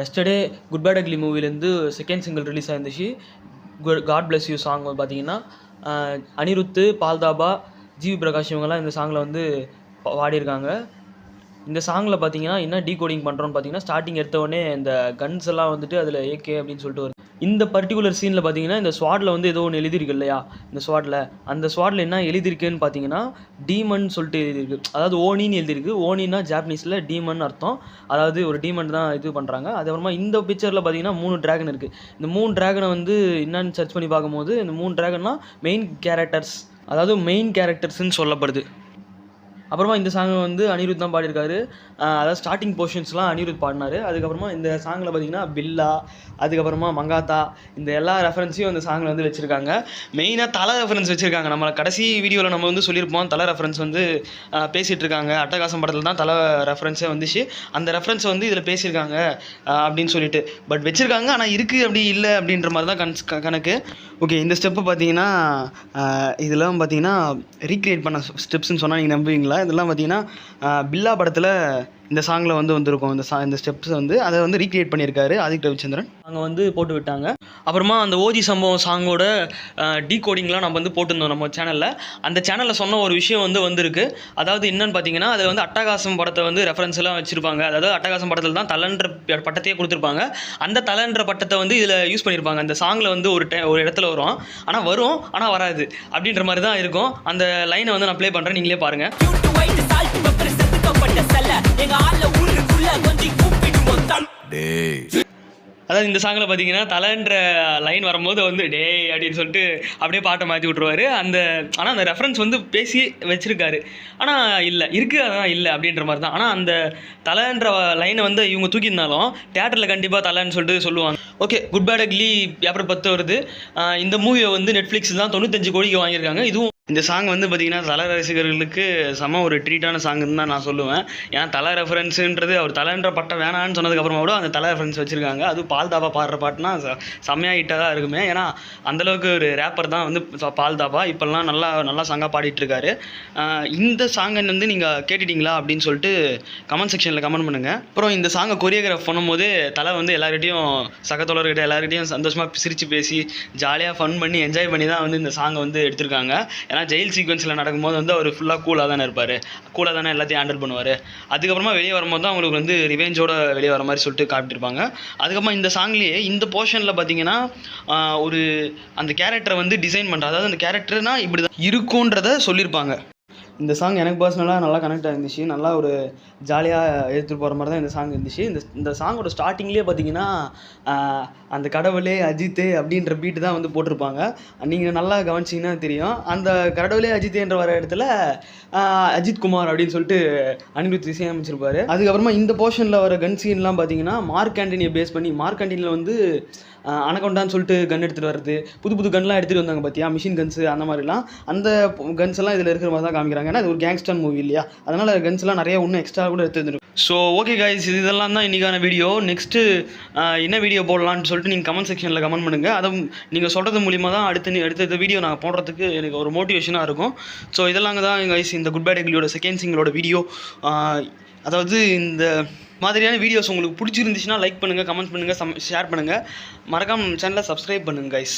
Yesterday good bad ugly மூவிலேருந்து second single release ஆயிருந்துச்சு. God bless you song பார்த்தீங்கன்னா Anirudh, பால்தாபா, GV Prakash இவங்கெல்லாம் இந்த சாங்கில் வந்து பாடியிருக்காங்க. இந்த சாங்கில் பார்த்தீங்கன்னா என்ன டீகோடிங் பண்ணுறோன்னு பார்த்தீங்கன்னா, ஸ்டார்டிங் எடுத்தவொடனே இந்த கன்ஸ் எல்லாம் வந்துட்டு அதில் ஏகே அப்படின்னு சொல்லிட்டு வருது. இந்த பர்டிகுலர் சீனில் பார்த்தீங்கன்னா இந்த ஸ்வாட்டில் வந்து ஏதோ ஒன்று எழுதியிருக்கு இல்லையா, இந்த ஸ்வாட்டில் அந்த ஸ்வாட்டில் என்ன எழுதியிருக்குன்னு பார்த்தீங்கன்னா டீமன் சொல்லிட்டு எழுதியிருக்கு. அதாவது ஓனின்னு எழுதியிருக்கு. ஓனின்னா ஜாப்பனீஸில் டீமன் அர்த்தம். அதாவது ஒரு டீமன் தான் இது பண்ணுறாங்க. அதுக்கப்புறமா இந்த பிக்சரில் பார்த்தீங்கன்னா 3 ட்ராகன் இருக்குது. இந்த 3 ட்ராகனை வந்து என்னன்னு சர்ச் பண்ணி பார்க்கும்போது இந்த 3 ட்ராகன்னா மெயின் கேரக்டர்ஸ், அதாவது மெயின் கேரக்டர்ஸ்ன்னு சொல்லப்படுது. அப்புறமா இந்த சாங் வந்து அனிருத் தான் பாடியிருக்காரு. அதாவது ஸ்டார்டிங் போர்ஷன்ஸ்லாம் அனிருத் பாடினார். அதுக்கப்புறமா இந்த சாங்கில் பார்த்தீங்கன்னா பில்லா, அதுக்கப்புறமா மங்காத்தா, இந்த எல்லா ரெஃபரன்ஸையும் இந்த சாங்கில் வந்து வச்சுருக்காங்க. மெயினாக தலை ரெஃபரன்ஸ் வச்சுருக்காங்க. நம்ம கடைசி வீடியோவில் நம்ம வந்து சொல்லியிருப்போம், தலை ரெஃபரன்ஸ் வந்து பேசிகிட்டு இருக்காங்க. அட்டகாசம் படத்தில் தான் தலை ரெஃபரன்ஸே வந்துச்சு. அந்த ரெஃபரன்ஸை வந்து இதில் பேசியிருக்காங்க அப்படின்னு சொல்லிட்டு பட் வச்சுருக்காங்க. ஆனால் இருக்குது அப்படி இல்லை அப்படின்ற மாதிரி தான் கணக்கு. ஓகே, இந்த ஸ்டெப்பு பார்த்தீங்கன்னா இதெல்லாம் பார்த்தீங்கன்னா ரீக்ரியேட் பண்ண ஸ்டெப்ஸ்ன்னு சொன்னால் நீங்கள் நம்புவீங்களா? இதெல்லாம் பார்த்தீங்கன்னா பில்லா படத்தில் இந்த சாங்கில் வந்து வந்திருக்கும். இந்த ஸ்டெப்ஸ் வந்து அதை வந்து ரீக்ரியேட் பண்ணியிருக்காரு ஆதித்ய ரவிச்சந்திரன். அங்கே வந்து போட்டு விட்டாங்க. அப்புறமா அந்த ஓஜி சம்பவம் சாங்கோட டீகோடிங்லாம் நம்ம வந்து போட்டிருந்தோம் நம்ம சேனலில். அந்த சேனலில் சொன்ன ஒரு விஷயம் வந்து வந்திருக்கு. அதாவது என்னன்னு பார்த்தீங்கன்னா, அதில் வந்து அட்டகாசம் படத்தை வந்து ரெஃபரன்ஸ் எல்லாம் வச்சுருப்பாங்க. அதாவது அட்டகாசம் படத்தில் தான் தலைன்ற பட்டத்தையே கொடுத்துருப்பாங்க. அந்த தலைன்ற பட்டத்தை வந்து இதில் யூஸ் பண்ணியிருப்பாங்க. அந்த சாங்கில் வந்து ஒரு இடத்துல வரும், ஆனால் வராது அப்படின்ற மாதிரி தான் இருக்கும். அந்த லைனை வந்து நான் ப்ளே பண்ணுறேன், நீங்களே பாருங்கள். அதாவது இந்த சாங்கில் பார்த்தீங்கன்னா தலைன்ற லைன் வரும்போது வந்து டே அப்படின்னு சொல்லிட்டு அப்படியே பாட்டை மாற்றி விட்ருவார். ஆனால் அந்த ரெஃபரன்ஸ் வந்து பேசி வச்சுருக்காரு. ஆனால் இல்லை இருக்குது, அதான் இல்லை அப்படின்ற மாதிரி தான். ஆனால் அந்த தலைன்ற லைனை வந்து இவங்க தூக்கியிருந்தாலும் தேட்டரில் கண்டிப்பாக தலைன்னு சொல்லிட்டு சொல்லுவாங்க. Okay, good bad ugly April 10 வருது. இந்த மூவியை வந்து நெட்ஃப்ளிக்ஸ் தான் 95 கோடிக்கு வாங்கியிருக்காங்க. இதுவும் இந்த சாங் வந்து பார்த்திங்கன்னா தலை ரசிகர்களுக்கு செம ஒரு ட்ரீட்டான சாங்குன்னு தான் நான் சொல்லுவேன். ஏன்னா தலை ரெஃபரன்ஸுன்றது அவர் தலைன்ற பட்டம் வேணான்னு சொன்னதுக்கப்புறமா கூட அந்த தலை ரெஃபரன்ஸ் வச்சுருக்காங்க. அதுவும் பால்தாபா பாடுற பாட்டுனா செம்மையாக ஹிட்டாக தான் இருக்குமே. ஏன்னா அந்தளவுக்கு ஒரு ரேப்பர் தான் வந்து பால்தாபா. இப்போல்லாம் நல்லா சாங்காக பாடிட்டுருக்காரு. இந்த சாங்கை வந்து நீங்கள் கேட்டுட்டிங்களா அப்படின்னு சொல்லிட்டு கமெண்ட் செக்ஷனில் கமெண்ட் பண்ணுங்கள். அப்புறம் இந்த சாங்கை கொரியோகிராஃப் பண்ணும்போது தலை வந்து எல்லாருக்கிட்டையும் சகத்தோழர்கிட்ட எல்லாருக்கிட்டையும் சந்தோஷமாக சிரித்து பேசி ஜாலியாக ஃபன் பண்ணி என்ஜாய் பண்ணி தான் வந்து இந்த சாங்கை வந்து எடுத்திருக்காங்க. ஏன்னா ஜெயில் சீக்வன்ஸில் நடக்கும்போது வந்து அவர் ஃபுல்லாக கூலாக தானே இருப்பார், கூலாக தானே எல்லாத்தையும் ஹேண்டில் பண்ணுவார். அதுக்கப்புறமா வெளியே வரும்போது தான் அவங்களுக்கு வந்து ரிவெஞ்சோட வெளியே வர மாதிரி சொல்லிட்டு காட்டியிருப்பாங்க. அதுக்கப்புறமா இந்த சாங்லேயே இந்த போர்ஷனில் பார்த்தீங்கன்னா ஒரு அந்த கேரக்டரை வந்து டிசைன் பண்ணுற, அதாவது அந்த கேரக்டர்னால் இப்படி தான் இருக்குன்றதை சொல்லியிருப்பாங்க. இந்த சாங் எனக்கு பர்சனலாக நல்லா கனெக்ட் ஆகிருந்துச்சு. நல்லா ஒரு ஜாலியாக எடுத்துகிட்டு போகிற மாதிரி தான் இந்த சாங் இருந்துச்சு. இந்த சாங்கோட ஸ்டார்டிங்லேயே பார்த்தீங்கன்னா அந்த கடவுளே அஜித்தே அப்படின்ற பீட்டு தான் வந்து போட்டிருப்பாங்க. நீங்கள் நல்லா கவனிச்சிங்கன்னா தெரியும். அந்த கடவுளே அஜித்தேன்ற வர இடத்துல அஜித் குமார் அப்படின்னு சொல்லிட்டு அனிருத் இசையமைச்சிருப்பாரு. அதுக்கப்புறமா இந்த போர்ஷனில் வர கன் சீன்லாம் பார்த்தீங்கன்னா மார்க் ஆண்டனியை பேஸ் பண்ணி, மார்க் ஆண்டனியில் வந்து அனகொண்டான்னு சொல்லிட்டு கன் எடுத்துகிட்டு வருது, புது கன்லாம் எடுத்துகிட்டு வந்தாங்க பார்த்தியா, மிஷின் கன்ஸு அந்த மாதிரிலாம். அந்த கன்ஸ் எல்லாம் இதில் இருக்கிற மாதிரி தான் காமிக்கிறாங்க. ஏன்னா இது ஒரு கேங்ஸ்டர் மூவி இல்லையா, அதனால் கன்ஸ்லாம் நிறைய இன்னும் எக்ஸ்ட்ரா கூட எடுத்து வந்துடும். ஸோ ஓகே கைஸ், இதெல்லாம் தான் இன்றைக்கான வீடியோ. நெக்ஸ்ட்டு என்ன வீடியோ போடலான்னு சொல்லிட்டு நீங்கள் கமெண்ட் செக்ஷனில் கமெண்ட் பண்ணுங்கள். அதை நீங்கள் சொல்கிறது மூலிமா தான் அடுத்த வீடியோ நான் போடுறதுக்கு எனக்கு ஒரு மோட்டிவேஷனாக இருக்கும். ஸோ இதெல்லாம் தான் கைஸ் இந்த குட் பேட் அக்லியோட செகண்ட் சிங்கிளோட வீடியோ. அதாவது இந்த மாதிரியான வீடியோஸ் உங்களுக்கு பிடிச்சிருந்துச்சுன்னா லைக் பண்ணுங்கள், கமெண்ட் பண்ணுங்கள், ஷேர் பண்ணுங்கள். மறக்காம சேனலை சப்ஸ்கிரைப் பண்ணுங்கள் guys.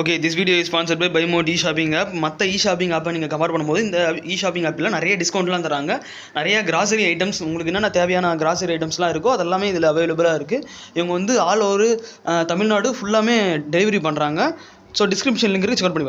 Okay, this video is sponsored by பைமோட் இ-ஷாப்பிங் ஆப். மற்ற இ-ஷாப்பிங் ஆப்பை நீங்கள் கம்பேர் பண்ணும்போது இந்த இ-ஷாப்பிங் ஆப்பில் நிறைய டிஸ்கவுண்ட்லாம் தராங்க. நிறைய கிராசரி ஐட்டம்ஸ், உங்களுக்கு என்னென்ன தேவையான கிராசரி ஐட்டம்ஸ்லாம் இருக்கோ அதெல்லாமே இதில் அவைலபிளாக இருக்குது. இவங்க வந்து ஆல் ஓவர் தமிழ்நாடு ஃபுல்லாமே டெலிவரி பண்ணுறாங்க. ஸோ டிஸ்கிரிப்ஷன் லிங்க் இருக்குது, செக் பண்ணி